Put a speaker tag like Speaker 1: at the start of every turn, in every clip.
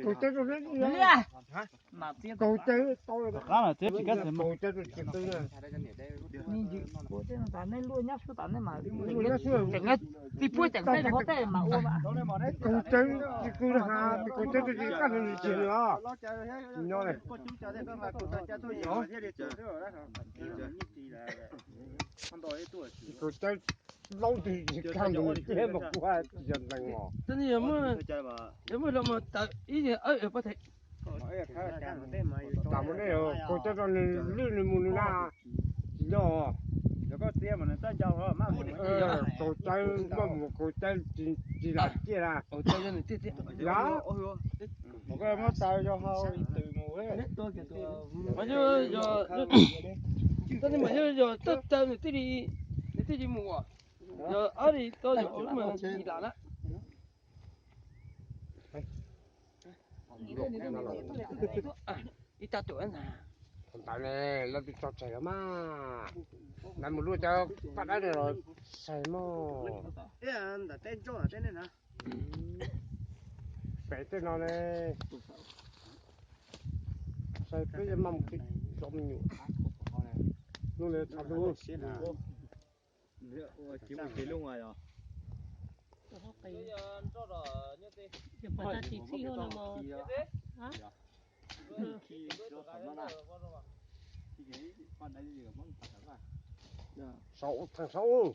Speaker 1: Cậu chơi rồi đấy
Speaker 2: Lên đi à?
Speaker 1: cậu chơi tôi
Speaker 3: Cá là chết cái gì mà.
Speaker 1: cậu chơi rồi chỉ tôi này
Speaker 2: Nhìn gì? Cô tên là này luôn nhá, số tán này mà.
Speaker 1: luôn nó xưa
Speaker 2: Chẳng cái tí pui chẳng cái nó thế mà ôm à.
Speaker 1: cậu chơi chỉ tôi là hà thì cậu chơi rồi chỉ cái gì chỉ nữa nó này cậu chơi lâu thì chỉ看着你这么快人能哦。
Speaker 3: 真的有没那么大一点二也不太。
Speaker 1: 咱们那有cậu chơi rồi lươn mùn na nhỏ cậu chơi mà cậu chơi chỉ là kia là
Speaker 3: Ở đây là chết chết.
Speaker 1: đó
Speaker 4: một cái mất tay cho hao từ mùa ấy
Speaker 3: Mà giờ真的嘛就这这里木，giờ ở đây tôi giờ mà đi làm á. Đi ta tuổi nè.
Speaker 1: tại này nó bị cho trẻ mà làm một lúc cho phát đã rồi xài mà
Speaker 4: thế là tên chỗ là tên này nè
Speaker 1: phải tên nó này xài cái mầm cái trong nhiều luôn này thật luôn
Speaker 4: chỉ một cái luôn rồi
Speaker 2: Bỏ ra tí xí hơn mà. Hả?
Speaker 1: sáu tháng sáu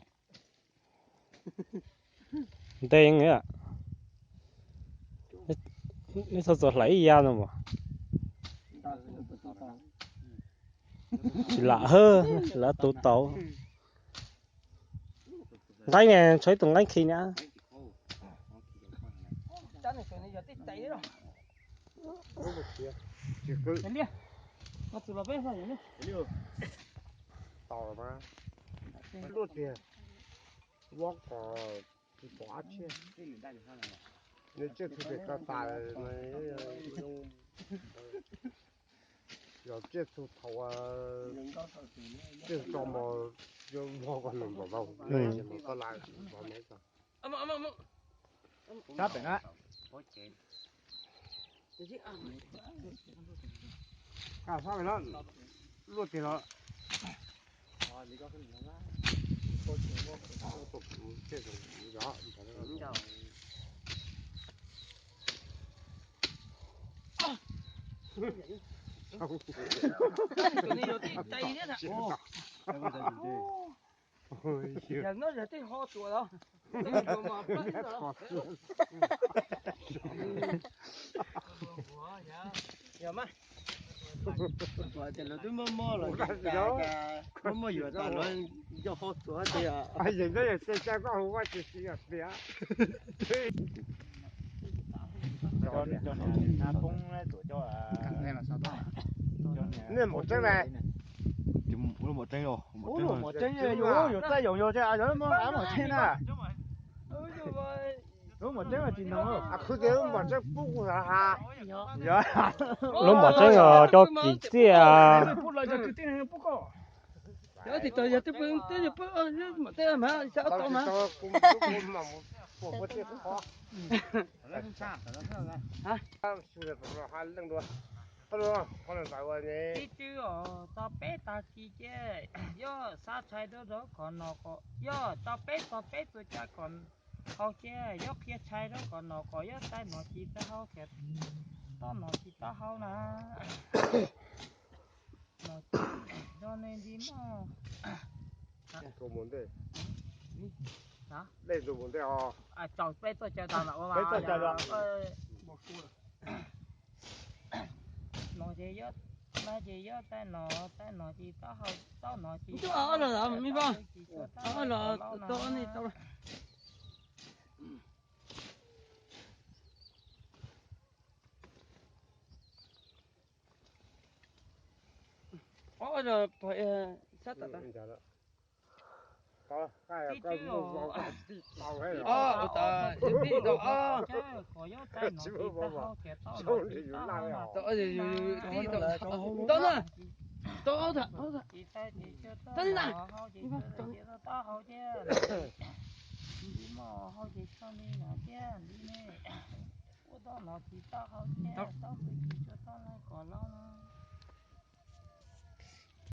Speaker 5: đen nữa nó sao giờ lấy ra rồi mà chỉ lạ hơn là tụ tàu lấy nè chơi từng lấy khi nhá
Speaker 3: Chán này chuyện này giờ tích tay đấy rồi.
Speaker 1: chỉ cứ
Speaker 3: Lên đi. Nó tụi nó bé sao vậy?
Speaker 1: tàu mà luôn tiền walk thì quá chứ nếu chưa thì cái tài này dùng giờ chưa thu thầu chưa cho mà dùng hoa còn mình vào đâu mà có lại vào mấy cái
Speaker 4: sắp rồi á
Speaker 1: à sao vậy đó luôn tiền đó
Speaker 3: Chuyện này giờ tích tay đấy nè. Giờ nó giờ tích ho chùa đâu. Chùa mà bắt rồi. Giờ mà.
Speaker 4: và thì là tôi mò rồi cả mò vừa ta nói cho họ tuổi thì à
Speaker 1: ai giờ đó là xe có không có chuyện gì à
Speaker 4: cho nó bung tuổi cho này là sao ta
Speaker 1: nên một cái này
Speaker 4: một chân rồi một chân rồi tay rồi chứ ai đó mò áo một chân à đúng một chân là gì nữa
Speaker 1: à cứ thế một cái bung là ha
Speaker 4: dạ
Speaker 5: lúc mà chơi cho kỳ chia
Speaker 3: Phút lại giờ cứ tin hay phút có. Giờ thì tôi giờ tôi bưng tới giờ bưng mà tới mà sao tao mà.
Speaker 1: một cái khó hả suy là nó hai lần rồi hello con là tại vậy nè
Speaker 2: Tí chứ tao bé tao chi chứ. Yo sao chạy đó còn nó có. Yo tao bé tôi cha còn hao chứ. Yo kia chạy đó còn nó có yo tay nó chỉ tao hao kẹt. Tao nó chỉ tao hao nè. Nó cho nên đi mà.
Speaker 1: tôi muốn đây
Speaker 2: Hả?
Speaker 1: đây tôi muốn đây à
Speaker 2: À cháu bé tôi chơi tao nào mà.
Speaker 4: bé tôi chơi đó
Speaker 2: Nó chỉ yo nó chỉ yo tay nó chỉ tao nó chỉ
Speaker 3: Chứ ở là mi ba. Ở là tôi này tôi. Ở là phải sát tạt.
Speaker 1: có cái một cái tàu hay
Speaker 3: Ta đi đó
Speaker 2: có yo tay nó chỉ tao hao kẹt tao nó chỉ tao hao nè.
Speaker 3: Tôi đi đó. Đó nè. Tôi đó.
Speaker 2: Chỉ tay chỉ cho tao
Speaker 3: Tên là
Speaker 2: hao chỉ cho tao hao chứ. Đi mà hao chỉ cho đi nè chứ đi nè. Ô tao nó chỉ tao hậu chế tao phải chỉ cho tao lại còn lâu nữa